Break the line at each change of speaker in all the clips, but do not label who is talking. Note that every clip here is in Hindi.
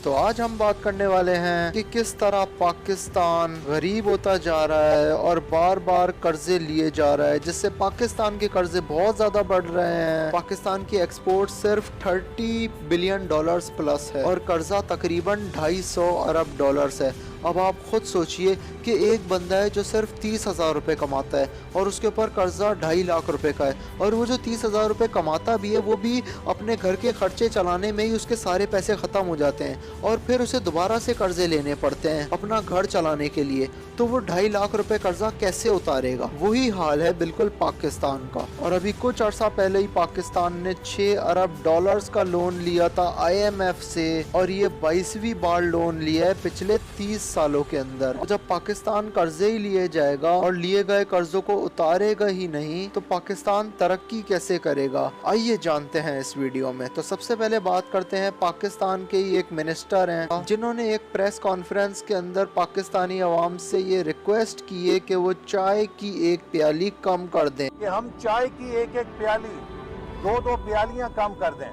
तो आज हम बात करने वाले हैं कि किस तरह पाकिस्तान गरीब होता जा रहा है और बार बार कर्जे लिए जा रहा है, जिससे पाकिस्तान के कर्जे बहुत ज्यादा बढ़ रहे हैं। पाकिस्तान की एक्सपोर्ट सिर्फ 30 बिलियन डॉलर्स प्लस है और कर्जा तकरीबन 250 अरब डॉलर्स है। अब आप खुद सोचिए कि एक बंदा है जो सिर्फ 30,000 रुपये कमाता है और उसके ऊपर कर्जा 2.5 लाख रुपए का है, और वो जो 30,000 रुपये कमाता भी है वो भी अपने घर के खर्चे चलाने में ही उसके सारे पैसे ख़त्म हो जाते हैं और फिर उसे दोबारा से कर्जे लेने पड़ते हैं अपना घर चलाने के लिए। तो वो 2.5 लाख रुपए कर्जा कैसे उतारेगा? वही हाल है बिल्कुल पाकिस्तान का। और अभी कुछ अर्सा पहले ही पाकिस्तान ने 6 अरब डॉलर्स का लोन लिया था IMF से, और ये 22वीं बार लोन लिया है पिछले 30 सालों के अंदर। जब पाकिस्तान कर्जे ही लिए जाएगा और लिए गए कर्जों को उतारेगा ही नहीं तो पाकिस्तान तरक्की कैसे करेगा? आइए जानते हैं इस वीडियो में। तो सबसे पहले बात करते हैं पाकिस्तान के ही एक मिनिस्टर हैं जिन्होंने एक प्रेस कॉन्फ्रेंस के अंदर पाकिस्तानी अवाम से ये रिक्वेस्ट की है कि वो चाय की एक प्याली कम कर दें,
कि हम चाय की एक एक प्याली 2-2 प्यालियां कम कर दें,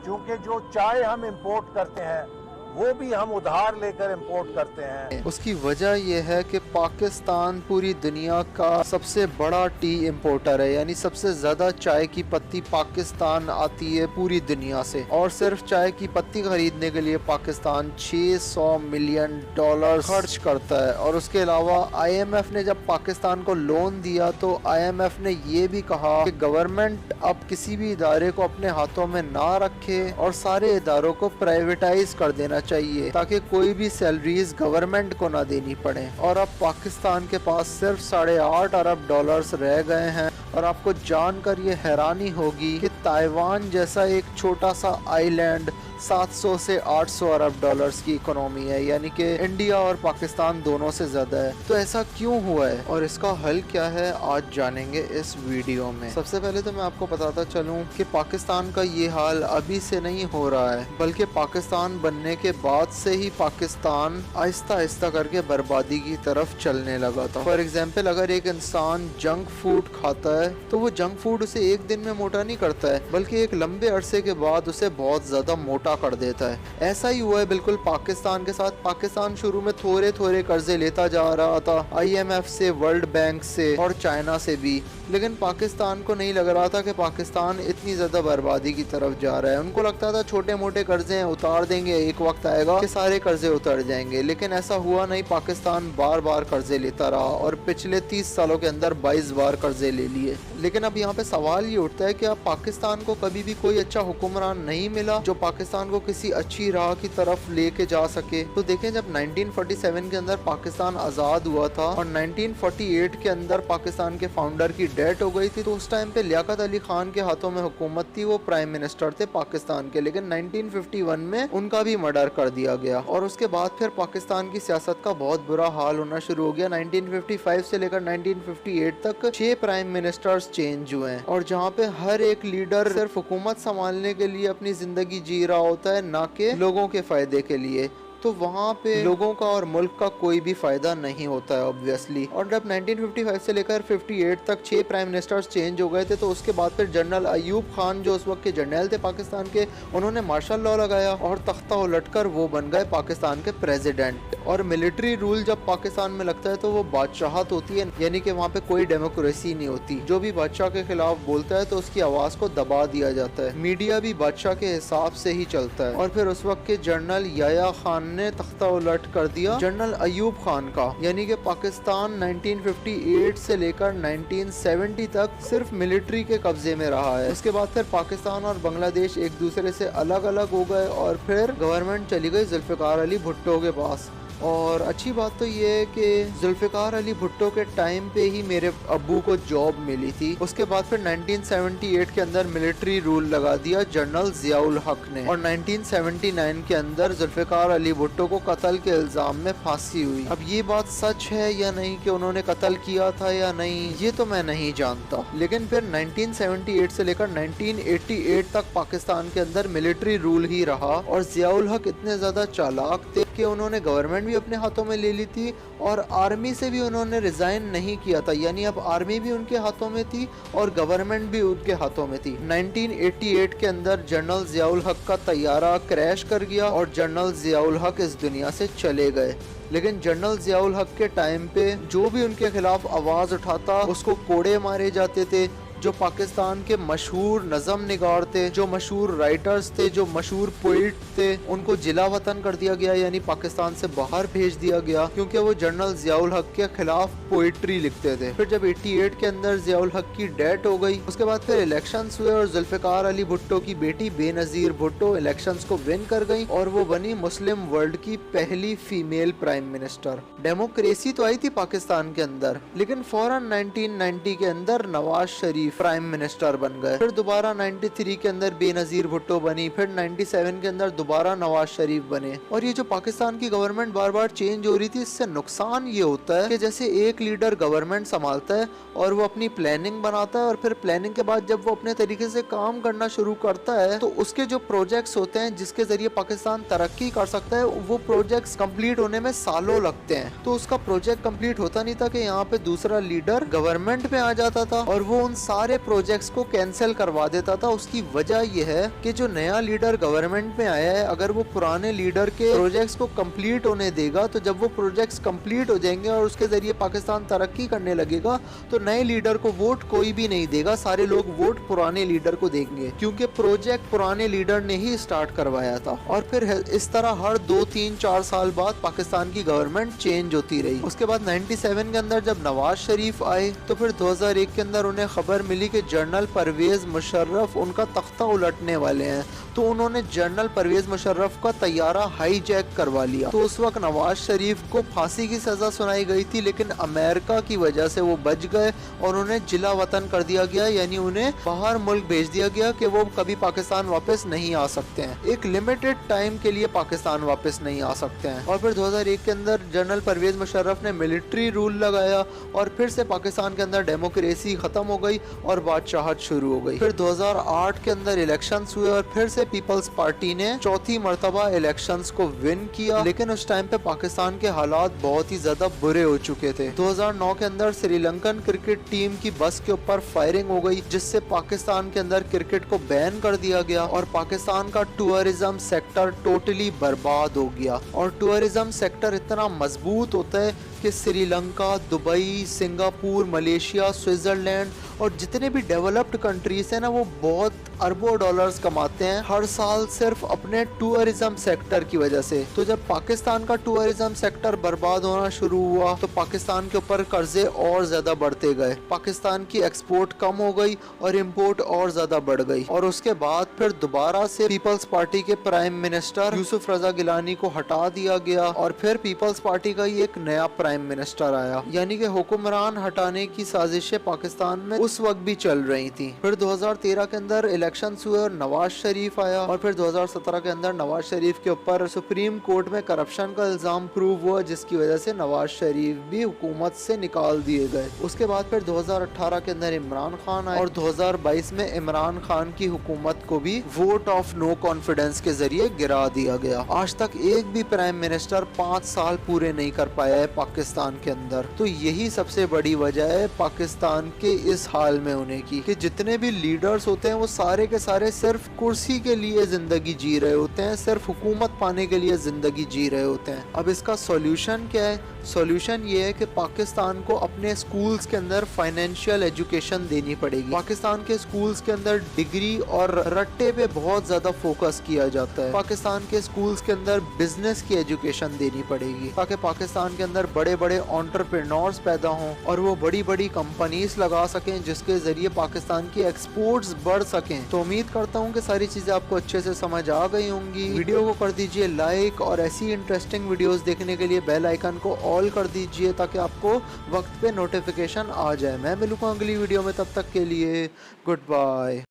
क्योंकि जो चाय हम इंपोर्ट करते हैं वो भी हम उधार लेकर इंपोर्ट करते हैं।
उसकी वजह यह है कि पाकिस्तान पूरी दुनिया का सबसे बड़ा टी इंपोर्टर है, यानी सबसे ज्यादा चाय की पत्ती पाकिस्तान आती है पूरी दुनिया से, और सिर्फ चाय की पत्ती खरीदने के लिए पाकिस्तान 600 मिलियन डॉलर खर्च करता है। और उसके अलावा IMF ने जब पाकिस्तान को लोन दिया तो IMF ने ये भी कहा कि गवर्नमेंट अब किसी भी इदारे को अपने हाथों में ना रखे और सारे इदारों को प्राइवेटाइज कर देना चाहिए ताकि कोई भी सैलरीज गवर्नमेंट को ना देनी पड़े। और अब पाकिस्तान के पास सिर्फ 8.5 अरब डॉलर्स रह गए हैं। और आपको जानकर ये हैरानी होगी कि ताइवान जैसा एक छोटा सा आइलैंड 700 से 800 अरब डॉलर्स की इकोनॉमी है, यानी कि इंडिया और पाकिस्तान दोनों से ज्यादा है। तो ऐसा क्यों हुआ है और इसका हल क्या है, आज जानेंगे इस वीडियो में। सबसे पहले तो मैं आपको बताता चलूं कि पाकिस्तान का ये हाल अभी से नहीं हो रहा है, बल्कि पाकिस्तान बनने के बाद से ही पाकिस्तान आहिस्ता आहिस्ता करके बर्बादी की तरफ चलने लगा था। फॉर एग्जाम्पल, अगर एक इंसान जंक फूड खाता है तो वो जंक फूड उसे एक दिन में मोटा नहीं करता है, बल्कि एक लंबे अरसे के बाद उसे बहुत ज्यादा मोटा कर देता है। ऐसा ही हुआ है बिल्कुल पाकिस्तान के साथ। पाकिस्तान शुरू में थोड़े थोड़े कर्जे लेता जा रहा था IMF से, वर्ल्ड बैंक से और चाइना से भी, लेकिन पाकिस्तान को नहीं लग रहा था कि पाकिस्तान इतनी ज्यादा बर्बादी की तरफ जा रहा है। उनको लगता था छोटे मोटे कर्जे हैं, उतार देंगे, एक वक्त आएगा कि सारे कर्जे उतर जाएंगे, लेकिन ऐसा हुआ नहीं। पाकिस्तान बार बार कर्जे लेता रहा और पिछले 30 सालों के अंदर 22 बार कर्जे ले लिए। लेकिन अब यहाँ पे सवाल ये उठता है कि अब पाकिस्तान को कभी भी कोई अच्छा हुक्मरान नहीं मिला जो पाकिस्तान को किसी अच्छी राह की तरफ लेके जा सके। तो देखें, जब 1947 के अंदर पाकिस्तान आज़ाद हुआ था और 1948 के अंदर पाकिस्तान के फाउंडर की डेथ हो गई थी, तो उस टाइम पे लियाकत अली खान के हाथों में हुकूमत थी, वो प्राइम मिनिस्टर थे पाकिस्तान के। लेकिन 1951 में उनका भी मर्डर कर दिया गया और उसके बाद फिर पाकिस्तान की सियासत का बहुत बुरा हाल होना शुरू हो गया। 1955 से लेकर 1958 तक 6 प्राइम मिनिस्टर्स चेंज हुए हैं, और जहाँ पे हर एक लीडर सिर्फ हुकूमत संभालने के लिए अपनी जिंदगी जी रहा होता है, ना कि लोगों के फायदे के लिए। तो वहाँ पे लोगों का और मुल्क का कोई भी फायदा नहीं होता है ऑब्वियसली। और जब 1955 से लेकर 58 तक 6 प्राइम मिनिस्टर्स चेंज हो गए थे, तो उसके बाद फिर जनरल अयूब खान जो उस वक्त के जनरल थे पाकिस्तान के, उन्होंने मार्शल लॉ लगाया और तख्ता उलटकर वो बन गए पाकिस्तान के प्रेसिडेंट। और मिलिट्री रूल जब पाकिस्तान में लगता है तो वो बादशाहत होती है, यानी कि वहाँ पे कोई डेमोक्रेसी नहीं होती। जो भी बादशाह के खिलाफ बोलता है तो उसकी आवाज को दबा दिया जाता है। मीडिया भी बादशाह के हिसाब से ही चलता है। और फिर उस वक्त के जनरल याया खान ने तख्ता उलट कर दिया जनरल अयूब खान का, यानी कि पाकिस्तान 1958 से लेकर 1970 तक सिर्फ मिलिट्री के कब्जे में रहा है। उसके बाद फिर पाकिस्तान और बांग्लादेश एक दूसरे से अलग अलग हो गए और फिर गवर्नमेंट चली गई जुल्फिकार अली भुट्टो के पास। और अच्छी बात तो ये है कि जुल्फिकार अली भुट्टो के टाइम पे ही मेरे अब्बू को जॉब मिली थी। उसके बाद फिर 1978 के अंदर मिलिट्री रूल लगा दिया जनरल जियाउल हक ने, और 1979 के अंदर जुल्फिकार अली भुट्टो को कत्ल के इल्जाम में फांसी हुई। अब ये बात सच है या नहीं कि उन्होंने कत्ल किया था या नहीं, ये तो मैं नहीं जानता। लेकिन फिर 1978 से लेकर 1988 तक पाकिस्तान के अंदर मिलिट्री रूल ही रहा, और जियाउल हक इतने ज्यादा चालाक थे कि उन्होंने गवर्नमेंट भी अपने हाथों में ले ली थी और आर्मी से भी उन्होंने रिजाइन नहीं किया था, यानी अब आर्मी भी उनके हाथों में थी और गवर्नमेंट भी उनके हाथों में थी। 1988 के अंदर जनरल जियाउल हक का तैयारा क्रैश कर गया और जनरल जियाउल हक इस दुनिया से चले गए। लेकिन जनरल जियाउल हक के टाइम पे जो भी उनके खिलाफ आवाज उठाता उसको कोड़े मारे जाते थे। जो पाकिस्तान के मशहूर नज़म निगार थे, जो मशहूर राइटर्स थे, जो मशहूर पोइट थे, उनको जिला वतन कर दिया गया, यानी पाकिस्तान से बाहर भेज दिया गया क्योंकि वो जनरल जियाउल हक के खिलाफ पोइट्री लिखते थे। फिर जब 88 के अंदर जियाउल हक की डेथ हो गई, उसके बाद फिर इलेक्शंस हुए और जुल्फिकार अली भुट्टो की बेटी बेनजीर भुट्टो इलेक्शंस को विन कर गई और वो बनी मुस्लिम वर्ल्ड की पहली फीमेल प्राइम मिनिस्टर। डेमोक्रेसी तो आई थी पाकिस्तान के अंदर, लेकिन फौरन 1990 के अंदर नवाज शरीफ प्राइम मिनिस्टर बन गए। फिर दोबारा 93 के अंदर बेनजीर भुट्टो बनी, फिर 97 के अंदर दोबारा नवाज शरीफ बने। और ये जो पाकिस्तान की गवर्नमेंट बार बार चेंज हो रही थी, इससे नुकसान ये होता है कि जैसे एक लीडर गवर्नमेंट संभालता है और वो अपनी प्लानिंग बनाता है और फिर प्लानिंग के बाद जब वो अपने तरीके से काम करना शुरू करता है तो उसके जो प्रोजेक्ट्स होते हैं जिसके जरिए पाकिस्तान तरक्की कर सकता है, वो प्रोजेक्ट्स कंप्लीट होने में सालों लगते हैं। तो उसका प्रोजेक्ट कंप्लीट होता नहीं था कि यहाँ पे दूसरा लीडर गवर्नमेंट में आ जाता था और वो उन सारे प्रोजेक्ट्स को कैंसिल करवा देता था। उसकी वजह यह है कि जो नया लीडर गवर्नमेंट में आया है, अगर वो पुराने लीडर के प्रोजेक्ट्स को कंप्लीट होने देगा तो जब वो प्रोजेक्ट्स कंप्लीट हो जाएंगे और उसके जरिए पाकिस्तान तरक्की करने लगेगा तो नए लीडर को वोट कोई भी नहीं देगा, सारे लोग वोट पुराने लीडर को देंगे क्योंकि प्रोजेक्ट पुराने लीडर ने ही स्टार्ट करवाया था। और फिर इस तरह हर 2, 3, 4 साल बाद पाकिस्तान की गवर्नमेंट चेंज होती रही। उसके बाद 97 के अंदर जब नवाज शरीफ आए तो फिर 2001 के अंदर उन्हें खबर मिली कि जनरल परवेज मुशर्रफ उनका तख्ता उलटने वाले हैं, तो उन्होंने जनरल परवेज मुशर्रफ का तैयारा हाईजैक करवा लिया। तो उस वक्त नवाज शरीफ को फांसी की सजा सुनाई गई थी, लेकिन अमेरिका की वजह से वो बच गए और उन्हें जिला वतन कर दिया गया, यानी उन्हें बाहर मुल्क भेज दिया गया कि वो कभी पाकिस्तान वापस नहीं आ सकते हैं, एक लिमिटेड टाइम के लिए पाकिस्तान वापस नहीं आ सकते हैं। और फिर 2001 के अंदर जनरल परवेज मुशर्रफ ने मिलिट्री रूल लगाया और फिर से पाकिस्तान के अंदर डेमोक्रेसी खत्म हो गई और बादशाहत शुरू हो गई। फिर 2008 के अंदर इलेक्शंस हुए और फिर से पीपल्स पार्टी ने चौथी मर्तबा इलेक्शंस को विन किया, लेकिन उस टाइम पे पाकिस्तान के हालात बहुत ही ज्यादा बुरे हो चुके थे। 2009 के अंदर श्रीलंकन क्रिकेट टीम की बस के ऊपर फायरिंग हो गई, जिससे पाकिस्तान के अंदर क्रिकेट को बैन कर दिया गया और पाकिस्तान का टूरिज्म सेक्टर टोटली बर्बाद हो गया। और टूरिज्म सेक्टर इतना मजबूत होता है कि Sri Lanka, Dubai, Singapore, Malaysia, Switzerland और जितने भी डेवलप्ड कंट्रीज हैं ना, वो बहुत अरबों डॉलर्स कमाते हैं हर साल सिर्फ अपने टूरिज्म सेक्टर की वजह से। तो जब पाकिस्तान का टूरिज्म सेक्टर बर्बाद होना शुरू हुआ तो पाकिस्तान के ऊपर कर्जे और ज्यादा बढ़ते गए, पाकिस्तान की एक्सपोर्ट कम हो गई और इम्पोर्ट और ज्यादा बढ़ गई। और उसके बाद फिर दोबारा से पीपल्स पार्टी के प्राइम मिनिस्टर यूसुफ रजा गिलानी को हटा दिया गया और फिर पीपल्स पार्टी का ही एक नया प्राइम मिनिस्टर आया, यानी कि हुक्मरान हटाने की साजिशें पाकिस्तान में उस वक्त भी चल रही थी। फिर 2013 के अंदर इलेक्शंस हुए और नवाज शरीफ आया और फिर 2017 के अंदर नवाज शरीफ के ऊपर सुप्रीम कोर्ट में करप्शन का इल्जाम प्रूव हुआ, जिसकी वजह से नवाज शरीफ भी हुकूमत से निकाल दिए गए। उसके बाद फिर 2018 के अंदर इमरान खान आए और 2022 में इमरान खान की हुकूमत को भी वोट ऑफ नो कॉन्फिडेंस के जरिए गिरा दिया गया। आज तक एक भी प्राइम मिनिस्टर 5 साल पूरे नहीं कर पाया है पाकिस्तान के अंदर। तो यही सबसे बड़ी वजह है पाकिस्तान के इस हाल में होने की, कि जितने भी लीडर्स होते हैं वो सारे के सारे सिर्फ कुर्सी के लिए जिंदगी जी रहे होते हैं, सिर्फ हुकूमत पाने के लिए जिंदगी जी रहे होते हैं। अब इसका सॉल्यूशन क्या है? सॉल्यूशन ये है कि पाकिस्तान को अपने स्कूल्स के अंदर फाइनेंशियल एजुकेशन देनी पड़ेगी। पाकिस्तान के स्कूल्स के अंदर डिग्री और रट्टे पे बहुत ज्यादा फोकस किया जाता है। पाकिस्तान के स्कूल्स के अंदर बिजनेस की एजुकेशन देनी पड़ेगी ताकि पाकिस्तान के अंदर बड़े बड़े एंटरप्रेन्योर्स पैदा हों और वो बड़ी बड़ी कंपनीज लगा सकें, जिसके जरिए पाकिस्तान की एक्सपोर्ट्स बढ़ सकें। तो उम्मीद करता हूँ कि सारी चीजें आपको अच्छे से समझ आ गई होंगी। वीडियो को कर दीजिए लाइक और ऐसी इंटरेस्टिंग वीडियोस देखने के लिए बेल आइकन को ऑल कर दीजिए ताकि आपको वक्त पे नोटिफिकेशन आ जाए। मैं मिलूंगा अगली वीडियो में, तब तक के लिए गुड बाय।